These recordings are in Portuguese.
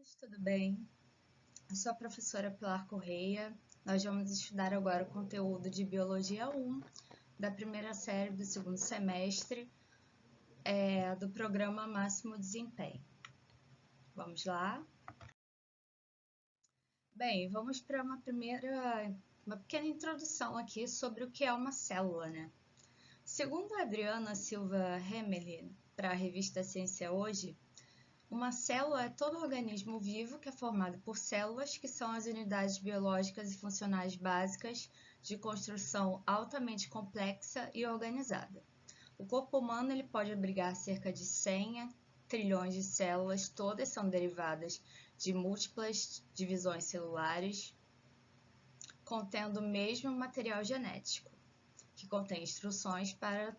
todos, tudo bem? Eu sou a professora Pilar Correia. Nós vamos estudar agora o conteúdo de Biologia 1, da primeira série do segundo semestre, do programa Máximo Desempenho. Vamos lá? Bem, vamos para uma pequena introdução aqui sobre o que é uma célula, né? Segundo a Adriana Silva Hemelin, para a revista Ciência Hoje, uma célula é todo organismo vivo que é formado por células, que são as unidades biológicas e funcionais básicas de construção altamente complexa e organizada. O corpo humano ele pode abrigar cerca de 100 trilhões de células, todas são derivadas de múltiplas divisões celulares, contendo o mesmo material genético, que contém instruções para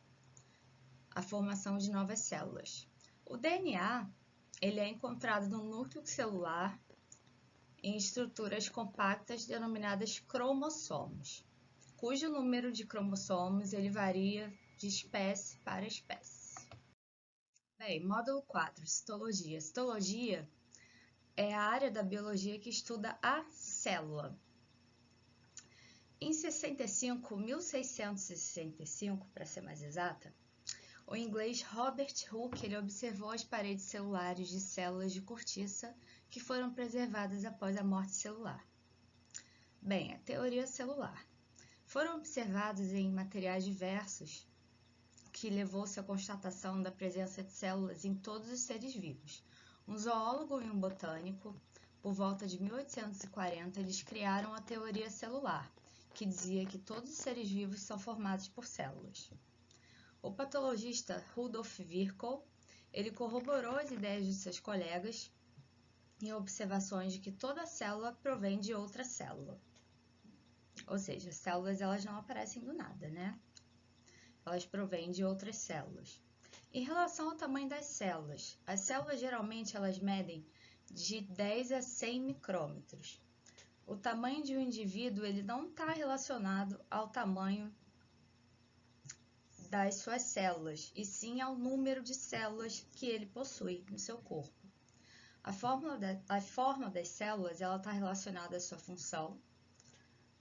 a formação de novas células. O DNA ele é encontrado no núcleo celular em estruturas compactas denominadas cromossomos, cujo número de cromossomos ele varia de espécie para espécie. Bem, módulo 4, citologia. Citologia é a área da biologia que estuda a célula. Em 1665, para ser mais exata, o inglês Robert Hooke ele observou as paredes celulares de células de cortiça que foram preservadas após a morte celular. Bem, a teoria celular. Foram observados em materiais diversos que levou-se à constatação da presença de células em todos os seres vivos. Um zoólogo e um botânico, por volta de 1840, eles criaram a teoria celular, que dizia que todos os seres vivos são formados por células. O patologista Rudolf Virchow, ele corroborou as ideias de seus colegas em observações de que toda célula provém de outra célula. Ou seja, as células elas não aparecem do nada, né? Elas provêm de outras células. Em relação ao tamanho das células, as células geralmente elas medem de 10 a 100 micrômetros. O tamanho de um indivíduo ele não está relacionado ao tamanho das suas células, e sim ao número de células que ele possui no seu corpo. A forma das células está relacionada à sua função,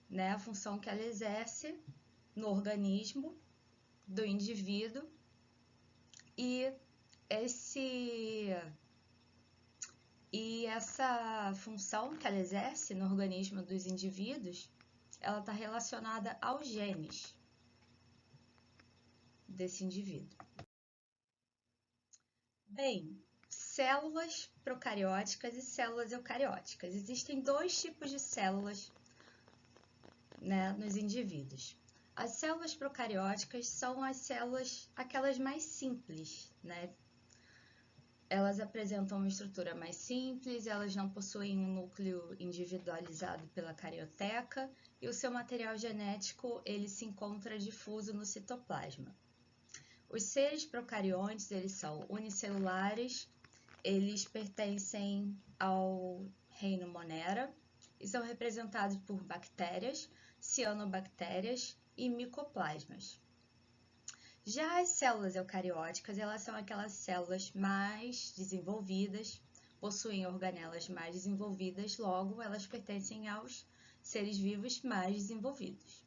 né? A função que ela exerce no organismo do indivíduo, e essa função que ela exerce no organismo dos indivíduos, ela está relacionada aos genes desse indivíduo. Bem, células procarióticas e células eucarióticas. Existem dois tipos de células, né, nos indivíduos. As células procarióticas são as células, aquelas mais simples, né? Elas apresentam uma estrutura mais simples, elas não possuem um núcleo individualizado pela carioteca e o seu material genético ele se encontra difuso no citoplasma. Os seres procariontes eles são unicelulares, eles pertencem ao reino Monera e são representados por bactérias, cianobactérias e micoplasmas. Já as células eucarióticas, elas são aquelas células mais desenvolvidas, possuem organelas mais desenvolvidas, logo elas pertencem aos seres vivos mais desenvolvidos.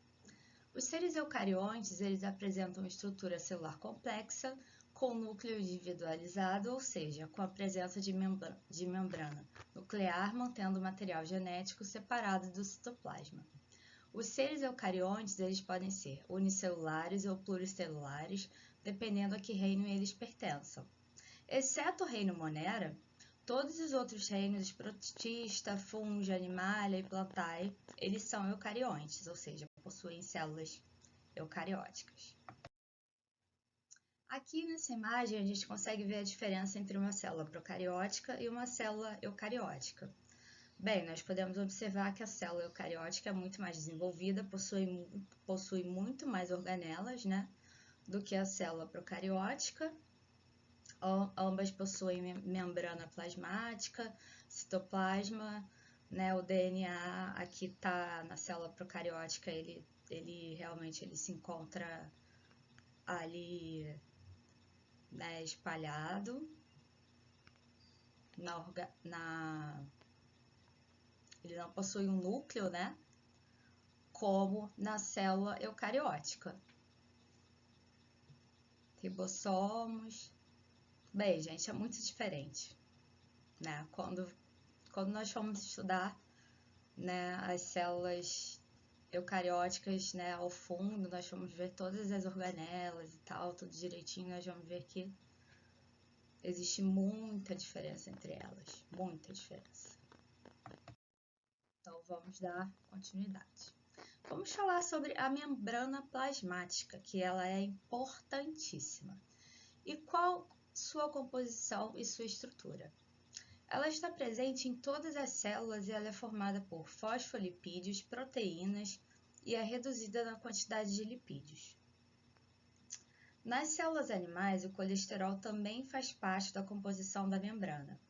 Os seres eucariontes, eles apresentam estrutura celular complexa, com núcleo individualizado, ou seja, com a presença de membrana nuclear, mantendo o material genético separado do citoplasma. Os seres eucariontes eles podem ser unicelulares ou pluricelulares, dependendo a que reino eles pertençam. Exceto o reino Monera, todos os outros reinos, protista, fungi, animalia e plantae, eles são eucariontes, ou seja, possuem células eucarióticas. Aqui nessa imagem a gente consegue ver a diferença entre uma célula procariótica e uma célula eucariótica. Bem, nós podemos observar que a célula eucariótica é muito mais desenvolvida, possui muito mais organelas, né, do que a célula procariótica. Ambas possuem membrana plasmática, citoplasma, né, o DNA aqui está na célula procariótica, ele realmente se encontra ali, né, espalhado. ele não possui um núcleo, né? Como na célula eucariótica. Ribossomos. Bem, gente, é muito diferente, né? Quando nós fomos estudar, né, as células eucarióticas, né, ao fundo, nós vamos ver todas as organelas e tal, tudo direitinho, nós vamos ver que existe muita diferença entre elas, muita diferença. Então, vamos dar continuidade. Vamos falar sobre a membrana plasmática, que ela é importantíssima. E qual sua composição e sua estrutura? Ela está presente em todas as células e ela é formada por fosfolipídios, proteínas e é reduzida na quantidade de lipídios. Nas células animais, o colesterol também faz parte da composição da membrana.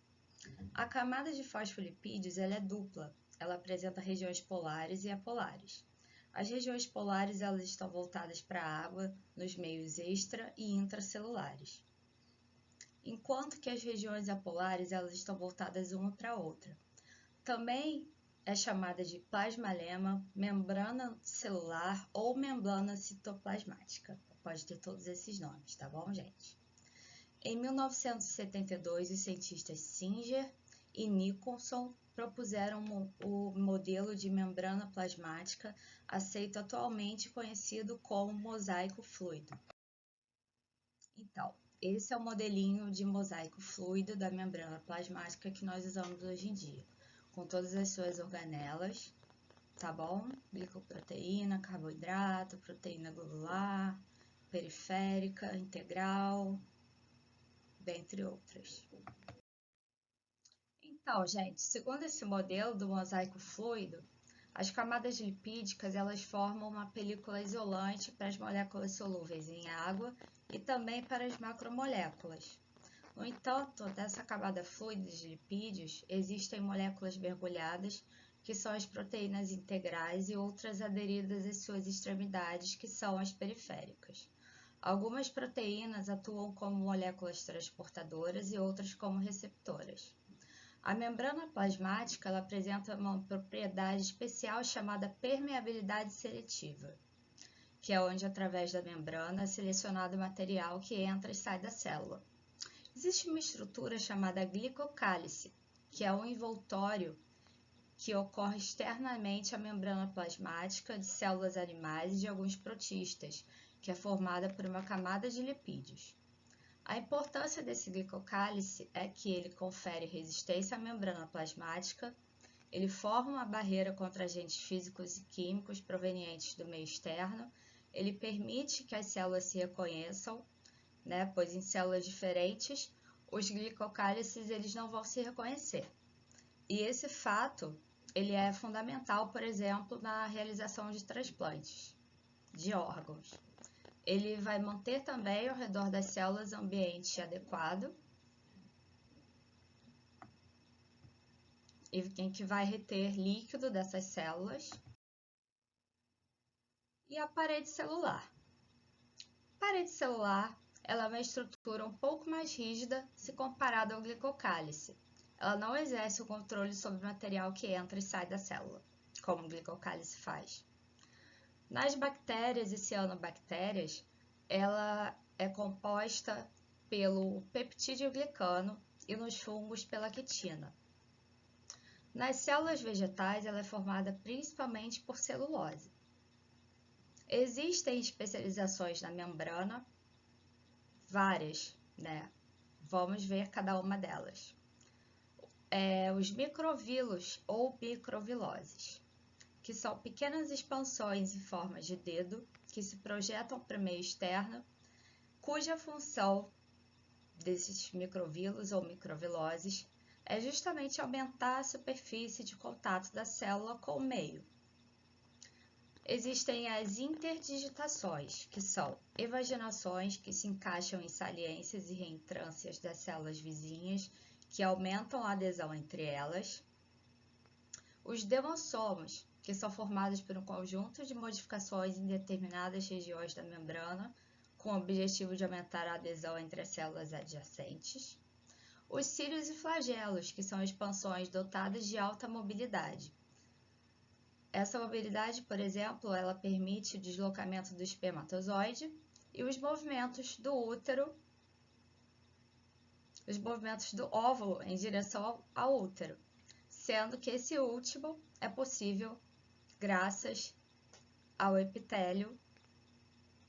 A camada de fosfolipídios ela é dupla, ela apresenta regiões polares e apolares. As regiões polares elas estão voltadas para a água nos meios extra e intracelulares, enquanto que as regiões apolares elas estão voltadas uma para a outra. Também é chamada de plasmalema, membrana celular ou membrana citoplasmática. Pode ter todos esses nomes, tá bom, gente? Em 1972, os cientistas Singer e Nicholson propuseram o modelo de membrana plasmática, aceito atualmente conhecido como mosaico fluido. Então, esse é o modelinho de mosaico fluido da membrana plasmática que nós usamos hoje em dia, com todas as suas organelas, tá bom? Glicoproteína, carboidrato, proteína glandular, periférica, integral, dentre outras. Então, gente, segundo esse modelo do mosaico fluido, as camadas lipídicas elas formam uma película isolante para as moléculas solúveis em água e também para as macromoléculas. No entanto, nessa camada fluida de lipídios, existem moléculas mergulhadas, que são as proteínas integrais, e outras aderidas às suas extremidades, que são as periféricas. Algumas proteínas atuam como moléculas transportadoras e outras como receptoras. A membrana plasmática ela apresenta uma propriedade especial chamada permeabilidade seletiva, que é onde, através da membrana, é selecionado o material que entra e sai da célula. Existe uma estrutura chamada glicocálice, que é um envoltório que ocorre externamente à membrana plasmática de células animais e de alguns protistas, que é formada por uma camada de lipídios. A importância desse glicocálice é que ele confere resistência à membrana plasmática, ele forma uma barreira contra agentes físicos e químicos provenientes do meio externo, ele permite que as células se reconheçam, né, pois em células diferentes, os glicocálices eles não vão se reconhecer. E esse fato ele é fundamental, por exemplo, na realização de transplantes de órgãos. Ele vai manter também ao redor das células ambiente adequado e em que vai reter líquido dessas células. E a parede celular. A parede celular ela é uma estrutura um pouco mais rígida se comparada ao glicocálice. Ela não exerce o controle sobre o material que entra e sai da célula, como o glicocálice faz. Nas bactérias e cianobactérias, ela é composta pelo peptídeo glicano e nos fungos pela quitina. Nas células vegetais, ela é formada principalmente por celulose. Existem especializações na membrana, várias, né? Vamos ver cada uma delas. Os microvílos ou microviloses, que são pequenas expansões em forma de dedo que se projetam para o meio externo, cuja função desses microvílos ou microviloses é justamente aumentar a superfície de contato da célula com o meio. Existem as interdigitações, que são evaginações que se encaixam em saliências e reentrâncias das células vizinhas, que aumentam a adesão entre elas. Os demossomos, que são formados por um conjunto de modificações em determinadas regiões da membrana, com o objetivo de aumentar a adesão entre as células adjacentes. os cílios e flagelos, que são expansões dotadas de alta mobilidade. Essa mobilidade, por exemplo, ela permite o deslocamento do espermatozoide e os movimentos do útero, os movimentos do óvulo em direção ao útero, sendo que esse último é possível graças ao epitélio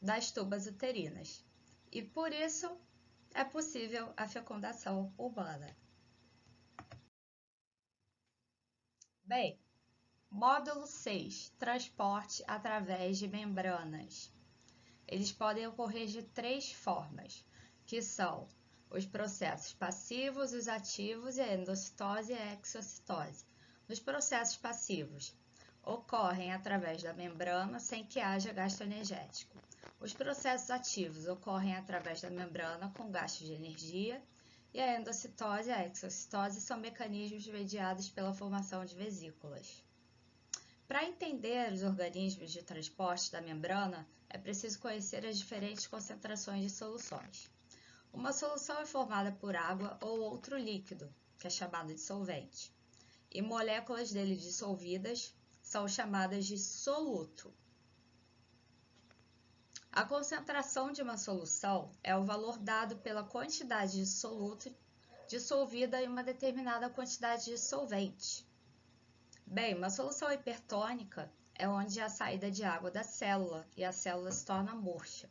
das tubas uterinas. E por isso é possível a fecundação humana. Bem, módulo 6, transporte através de membranas. Eles podem ocorrer de 3 formas, que são os processos passivos, os ativos e a endocitose e a exocitose. Os processos passivos ocorrem através da membrana sem que haja gasto energético. Os processos ativos ocorrem através da membrana com gasto de energia e a endocitose e a exocitose são mecanismos mediados pela formação de vesículas. Para entender os organismos de transporte da membrana, é preciso conhecer as diferentes concentrações de soluções. Uma solução é formada por água ou outro líquido, que é chamado de solvente, e moléculas dele dissolvidas são chamadas de soluto. A concentração de uma solução é o valor dado pela quantidade de soluto dissolvida em uma determinada quantidade de solvente. Bem, uma solução hipertônica é onde há a saída de água da célula e a célula se torna murcha.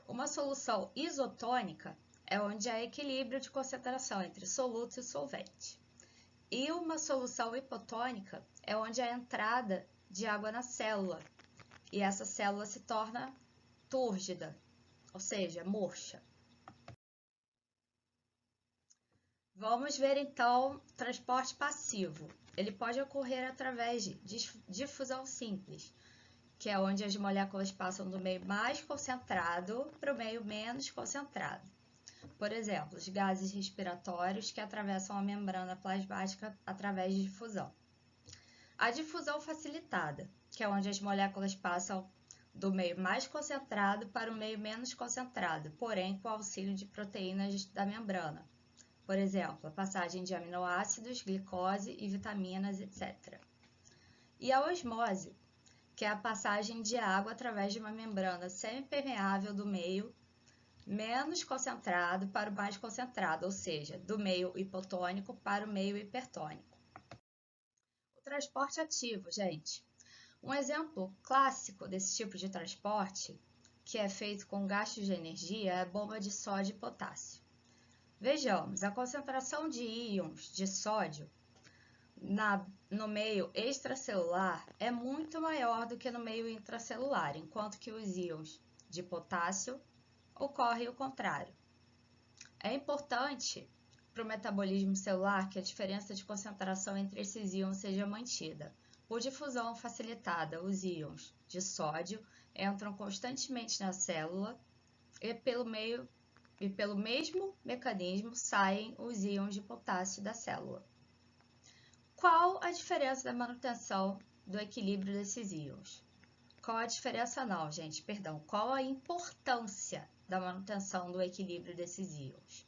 Uma solução isotônica é onde há equilíbrio de concentração entre soluto e solvente. E uma solução hipotônica é onde há entrada de água na célula e essa célula se torna túrgida, ou seja, murcha. Vamos ver então transporte passivo. Ele pode ocorrer através de difusão simples, que é onde as moléculas passam do meio mais concentrado para o meio menos concentrado. Por exemplo, os gases respiratórios que atravessam a membrana plasmática através de difusão. A difusão facilitada, que é onde as moléculas passam do meio mais concentrado para o meio menos concentrado, porém com auxílio de proteínas da membrana. Por exemplo, a passagem de aminoácidos, glicose e vitaminas, etc. E a osmose, que é a passagem de água através de uma membrana semipermeável do meio menos concentrado para o mais concentrado, ou seja, do meio hipotônico para o meio hipertônico. O transporte ativo, gente. Um exemplo clássico desse tipo de transporte, que é feito com gasto de energia, é a bomba de sódio e potássio. Vejamos, a concentração de íons de sódio no meio extracelular é muito maior do que no meio intracelular, enquanto que os íons de potássio ocorre o contrário. É importante para o metabolismo celular que a diferença de concentração entre esses íons seja mantida. Por difusão facilitada, os íons de sódio entram constantemente na célula e pelo mesmo mecanismo saem os íons de potássio da célula. Qual a diferença da manutenção do equilíbrio desses íons? Qual a diferença não, gente? Perdão. Qual a importância da manutenção do equilíbrio desses íons?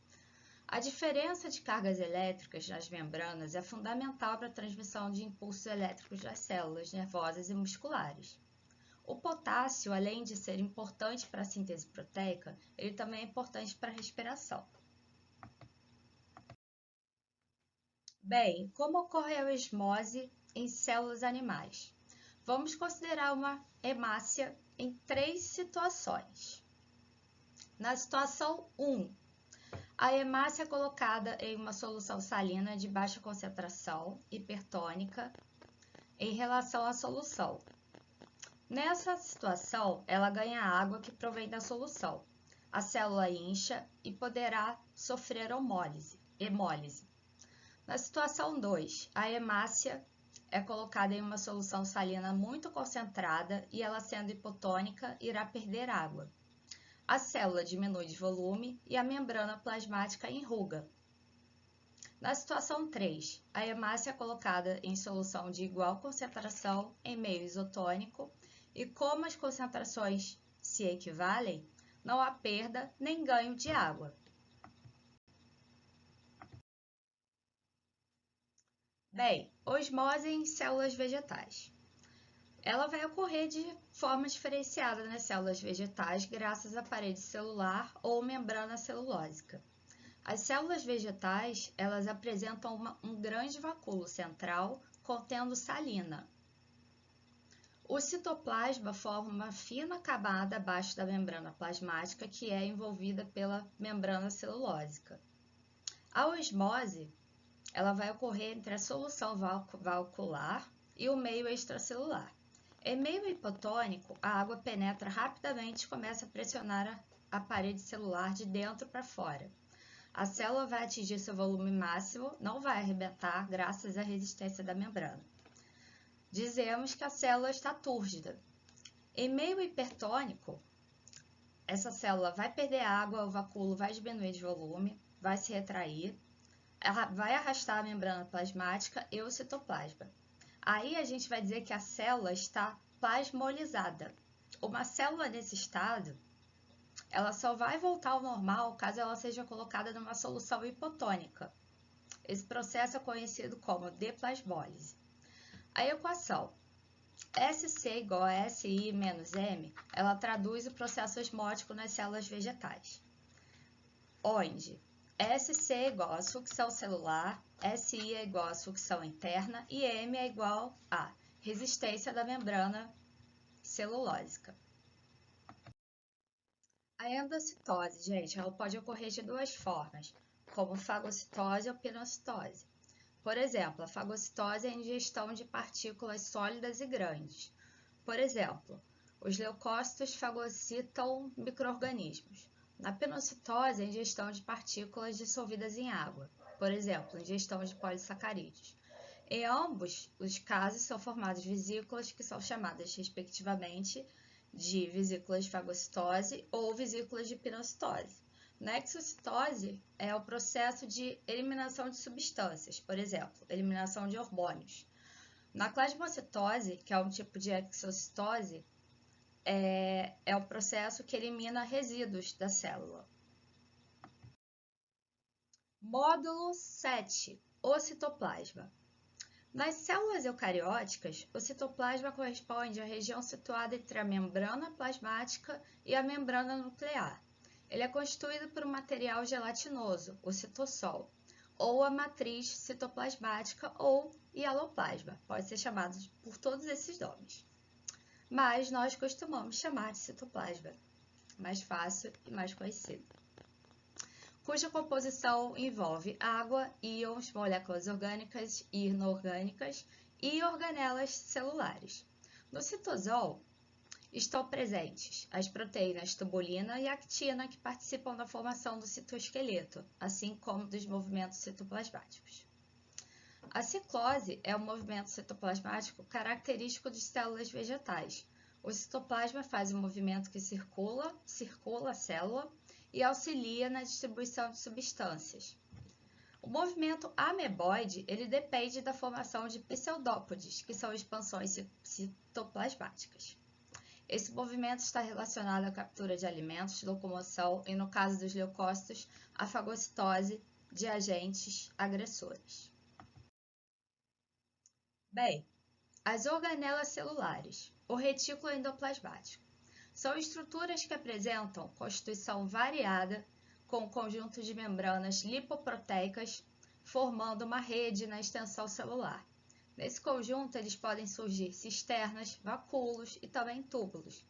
A diferença de cargas elétricas nas membranas é fundamental para a transmissão de impulsos elétricos das células nervosas e musculares. O potássio, além de ser importante para a síntese proteica, ele também é importante para a respiração. Bem, como ocorre a osmose em células animais? Vamos considerar uma hemácia em 3 situações. Na situação 1, a hemácia é colocada em uma solução salina de baixa concentração, hipertônica, em relação à solução. Nessa situação, ela ganha água que provém da solução. A célula incha e poderá sofrer hemólise. Na situação 2, a hemácia é colocada em uma solução salina muito concentrada e ela, sendo hipotônica, irá perder água. A célula diminui de volume e a membrana plasmática enruga. Na situação 3, a hemácia é colocada em solução de igual concentração em meio isotônico e como as concentrações se equivalem, não há perda nem ganho de água. Bem, osmose em células vegetais. Ela vai ocorrer de forma diferenciada nas células vegetais graças à parede celular ou membrana celulósica. As células vegetais, elas apresentam um grande vacúolo central contendo salina. O citoplasma forma uma fina camada abaixo da membrana plasmática que é envolvida pela membrana celulósica. A osmose, ela vai ocorrer entre a solução vascular e o meio extracelular. Em meio hipotônico, a água penetra rapidamente e começa a pressionar a parede celular de dentro para fora. A célula vai atingir seu volume máximo, não vai arrebentar graças à resistência da membrana. Dizemos que a célula está túrgida. Em meio hipertônico, essa célula vai perder água, o vacúolo vai diminuir de volume, vai se retrair, vai arrastar a membrana plasmática e o citoplasma. Aí a gente vai dizer que a célula está plasmolizada. Uma célula nesse estado, ela só vai voltar ao normal caso ela seja colocada numa solução hipotônica. Esse processo é conhecido como deplasmólise. A equação SC igual a SI menos M, ela traduz o processo osmótico nas células vegetais, onde SC é igual a sucção celular, SI é igual a sucção interna e M é igual a resistência da membrana celulósica. A endocitose, gente, ela pode ocorrer de duas formas, como fagocitose ou pinocitose. Por exemplo, a fagocitose é a ingestão de partículas sólidas e grandes. Por exemplo, os leucócitos fagocitam micro-organismos. Na pinocitose, a ingestão de partículas dissolvidas em água. Por exemplo, ingestão de polissacarídeos. Em ambos os casos, são formadas vesículas que são chamadas, respectivamente, de vesículas de fagocitose ou vesículas de pinocitose. Na exocitose é o processo de eliminação de substâncias, por exemplo, eliminação de hormônios. Na plasmocitose, que é um tipo de exocitose, é o processo que elimina resíduos da célula. Módulo 7. O citoplasma. Nas células eucarióticas, o citoplasma corresponde à região situada entre a membrana plasmática e a membrana nuclear. Ele é constituído por um material gelatinoso, o citossol, ou a matriz citoplasmática ou hialoplasma, pode ser chamado por todos esses nomes. Mas nós costumamos chamar de citoplasma, mais fácil e mais conhecido, cuja composição envolve água, íons, moléculas orgânicas e inorgânicas e organelas celulares. No citosol estão presentes as proteínas tubulina e actina que participam da formação do citoesqueleto, assim como dos movimentos citoplasmáticos. A ciclose é um movimento citoplasmático característico de células vegetais. O citoplasma faz um movimento que circula a célula e auxilia na distribuição de substâncias. O movimento ameboide, ele depende da formação de pseudópodes, que são expansões citoplasmáticas. Esse movimento está relacionado à captura de alimentos, locomoção e, no caso dos leucócitos, à fagocitose de agentes agressores. Bem, as organelas celulares, o retículo endoplasmático, são estruturas que apresentam constituição variada com um conjunto de membranas lipoproteicas formando uma rede na extensão celular. Nesse conjunto, eles podem surgir cisternas, vacúolos e também túbulos.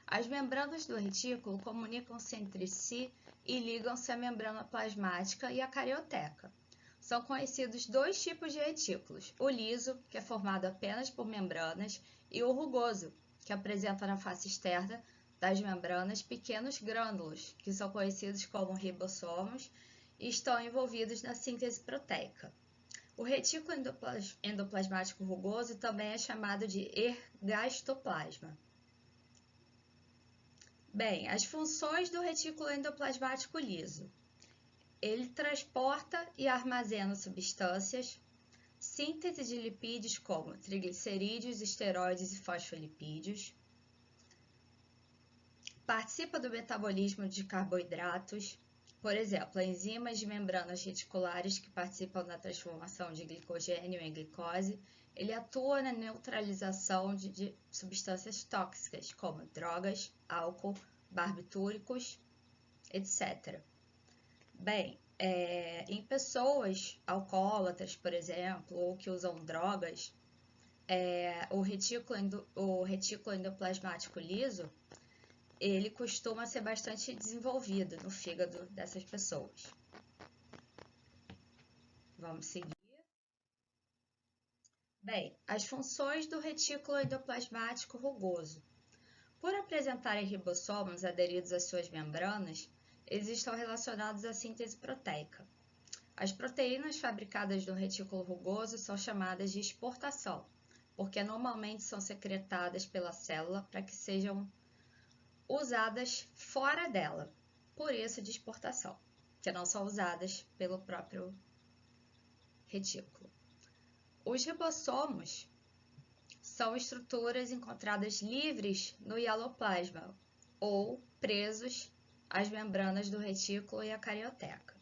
As membranas do retículo comunicam-se entre si e ligam-se à membrana plasmática e à carioteca. São conhecidos dois tipos de retículos, o liso, que é formado apenas por membranas, e o rugoso, que apresenta na face externa das membranas pequenos grânulos, que são conhecidos como ribossomos e estão envolvidos na síntese proteica. O retículo endoplasmático rugoso também é chamado de ergastoplasma. Bem, as funções do retículo endoplasmático liso. Ele transporta e armazena substâncias, síntese de lipídios como triglicerídeos, esteroides e fosfolipídios, participa do metabolismo de carboidratos, Por exemplo, enzimas de membranas reticulares que participam da transformação de glicogênio em glicose, ele atua na neutralização de substâncias tóxicas, como drogas, álcool, barbitúricos, etc. Bem, em pessoas alcoólatras, por exemplo, ou que usam drogas, o retículo endoplasmático liso, ele costuma ser bastante desenvolvido no fígado dessas pessoas. Vamos seguir. Bem, as funções do retículo endoplasmático rugoso. Por apresentarem ribossomos aderidos às suas membranas, eles estão relacionados à síntese proteica. As proteínas fabricadas no retículo rugoso são chamadas de exportação, porque normalmente são secretadas pela célula para que sejam usadas fora dela, por isso de exportação, que não são usadas pelo próprio retículo. Os ribossomos são estruturas encontradas livres no hialoplasma ou presos às membranas do retículo e à carioteca.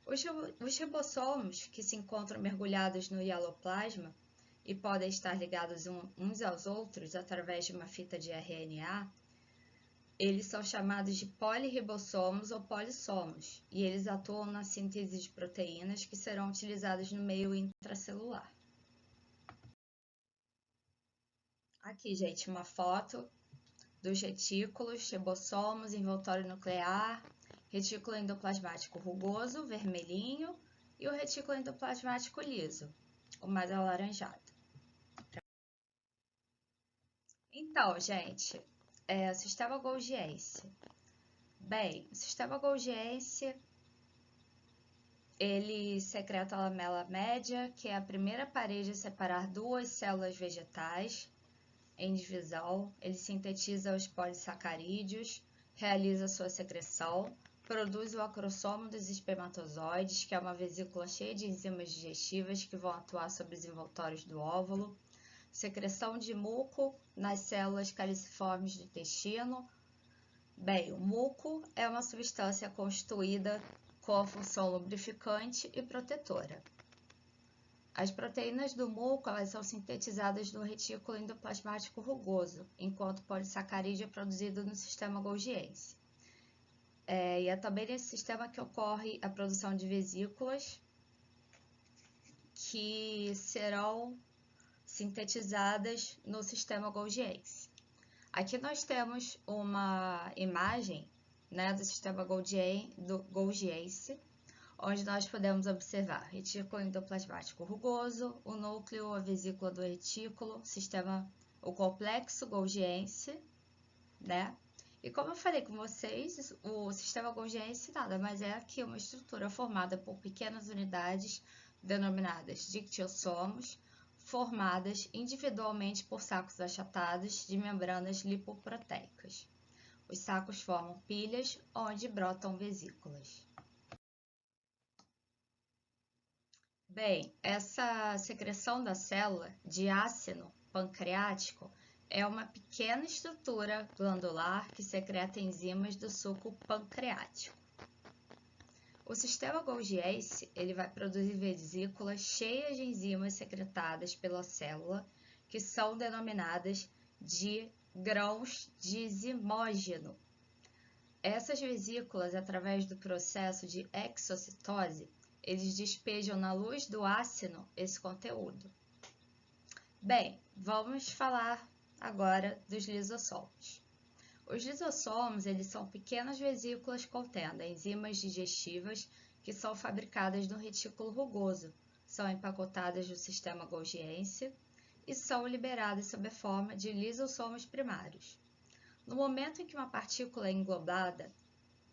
Os ribossomos que se encontram mergulhados no hialoplasma e podem estar ligados uns aos outros através de uma fita de RNA, eles são chamados de polirribossomos ou polissomos, e eles atuam na síntese de proteínas que serão utilizadas no meio intracelular. Aqui, gente, uma foto dos retículos, ribossomos, envoltório nuclear, retículo endoplasmático rugoso, vermelhinho, e o retículo endoplasmático liso, o mais alaranjado. Então, gente, o sistema Golgiense. Bem, o sistema Golgiense, ele secreta a lamela média, que é a primeira parede a separar duas células vegetais em divisão. Ele sintetiza os polissacarídeos, realiza sua secreção, produz o acrossomo dos espermatozoides, que é uma vesícula cheia de enzimas digestivas que vão atuar sobre os envoltórios do óvulo, secreção de muco nas células caliciformes do intestino. Bem, o muco é uma substância constituída com a função lubrificante e protetora. As proteínas do muco elas são sintetizadas no retículo endoplasmático rugoso, enquanto o polissacarídeo é produzido no sistema Golgiense. E é também nesse sistema que ocorre a produção de vesículas que serão sintetizadas no sistema Golgiense. Aqui nós temos uma imagem, né, do sistema Golgiense, onde nós podemos observar o retículo endoplasmático rugoso, o núcleo, a vesícula do retículo, o complexo Golgiense, né? E como eu falei com vocês, o sistema Golgiense nada mais é que uma estrutura formada por pequenas unidades denominadas dictiossomos, formadas individualmente por sacos achatados de membranas lipoproteicas. Os sacos formam pilhas onde brotam vesículas. Bem, essa secreção da célula de ácido pancreático é uma pequena estrutura glandular que secreta enzimas do suco pancreático. O sistema Golgiense ele vai produzir vesículas cheias de enzimas secretadas pela célula, que são denominadas de grãos de zimógeno. Essas vesículas, através do processo de exocitose, eles despejam na luz do ácido esse conteúdo. Bem, vamos falar agora dos lisossomos. Os lisossomos eles são pequenas vesículas contendo enzimas digestivas que são fabricadas no retículo rugoso, são empacotadas no sistema Golgiense e são liberadas sob a forma de lisossomos primários. No momento em que uma partícula é englobada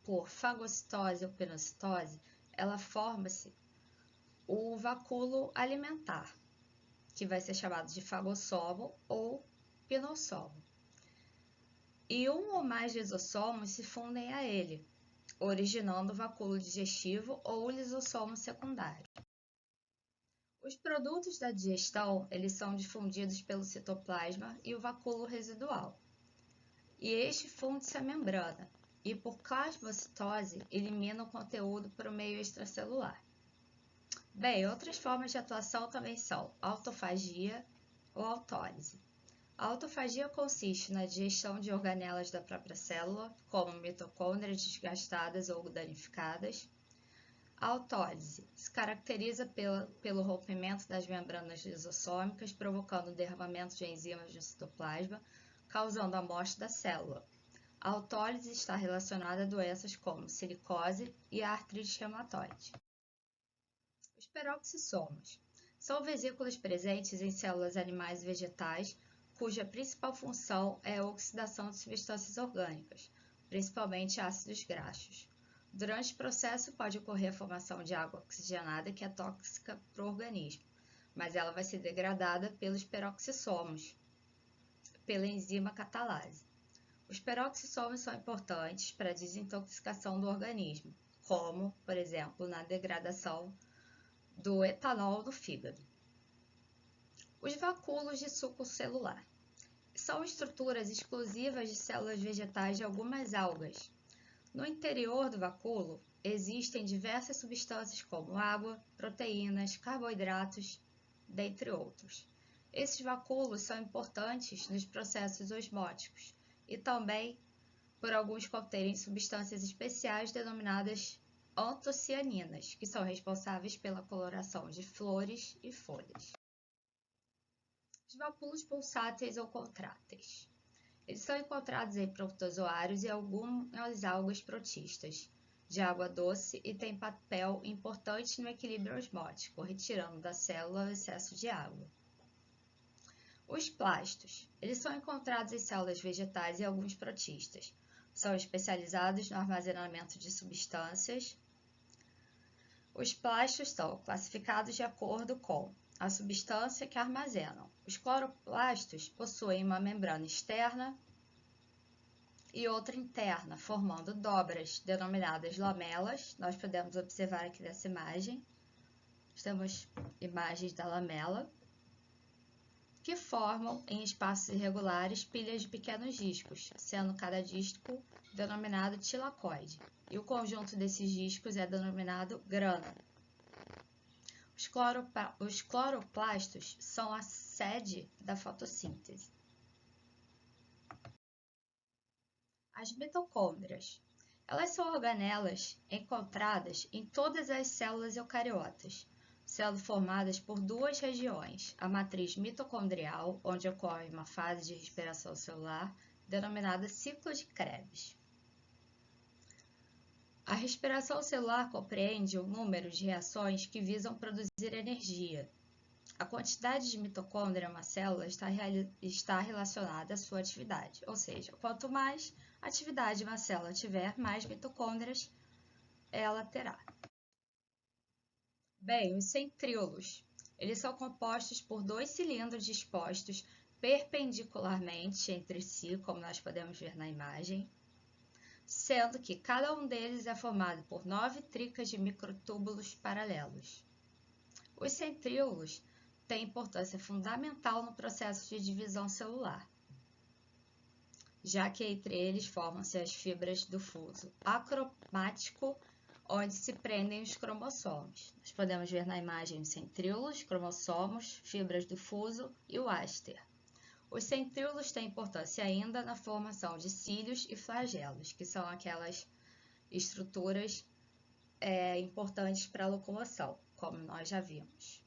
por fagocitose ou pinocitose, ela forma-se o vacúolo alimentar, que vai ser chamado de fagossomo ou pinossomo. E um ou mais lisossomos se fundem a ele, originando o vacúolo digestivo ou lisossomo secundário. Os produtos da digestão eles são difundidos pelo citoplasma e o vacúolo residual. E este funde-se à membrana, e por plasmocitose elimina o conteúdo para o meio extracelular. Bem, outras formas de atuação também são autofagia ou autólise. A autofagia consiste na digestão de organelas da própria célula, como mitocôndrias desgastadas ou danificadas. A autólise se caracteriza pelo rompimento das membranas lisossômicas, provocando o derramamento de enzimas no citoplasma, causando a morte da célula. A autólise está relacionada a doenças como silicose e a artrite reumatoide. Os peroxissomos são vesículas presentes em células animais e vegetais, cuja principal função é a oxidação de substâncias orgânicas, principalmente ácidos graxos. Durante o processo pode ocorrer a formação de água oxigenada que é tóxica para o organismo, mas ela vai ser degradada pelos peroxissomos, pela enzima catalase. Os peroxissomos são importantes para a desintoxicação do organismo, como, por exemplo, na degradação do etanol no fígado. Os vacúolos de suco celular são estruturas exclusivas de células vegetais de algumas algas. No interior do vacúolo existem diversas substâncias como água, proteínas, carboidratos, dentre outros. Esses vacúolos são importantes nos processos osmóticos e também por alguns conterem substâncias especiais denominadas antocianinas, que são responsáveis pela coloração de flores e folhas. Os vacúolos pulsáteis ou contráteis. Eles são encontrados em protozoários e algumas algas protistas de água doce e têm papel importante no equilíbrio osmótico, retirando da célula o excesso de água. Os plastos. Eles são encontrados em células vegetais e alguns protistas. São especializados no armazenamento de substâncias. Os plastos são classificados de acordo com a substância que armazenam. Os cloroplastos possuem uma membrana externa e outra interna, formando dobras denominadas lamelas. Nós podemos observar aqui nessa imagem. Temos imagens da lamela, que formam em espaços irregulares pilhas de pequenos discos, sendo cada disco denominado tilacoide, e o conjunto desses discos é denominado grana. Os cloroplastos são a sede da fotossíntese. As mitocôndrias. Elas são organelas encontradas em todas as células eucariotas, sendo formadas por duas regiões, a matriz mitocondrial, onde ocorre uma fase de respiração celular, denominada ciclo de Krebs. A respiração celular compreende um número de reações que visam produzir energia. A quantidade de mitocôndria em uma célula está relacionada à sua atividade, ou seja, quanto mais atividade uma célula tiver, mais mitocôndrias ela terá. Bem, os centríolos. Eles são compostos por dois cilindros dispostos perpendicularmente entre si, como nós podemos ver na imagem, sendo que cada um deles é formado por 9 tricas de microtúbulos paralelos. Os centríolos têm importância fundamental no processo de divisão celular, já que entre eles formam-se as fibras do fuso acromático, onde se prendem os cromossomos. Nós podemos ver na imagem os centríolos, cromossomos, fibras do fuso e o áster. Os centríolos têm importância ainda na formação de cílios e flagelos, que são aquelas estruturas importantes para a locomoção, como nós já vimos.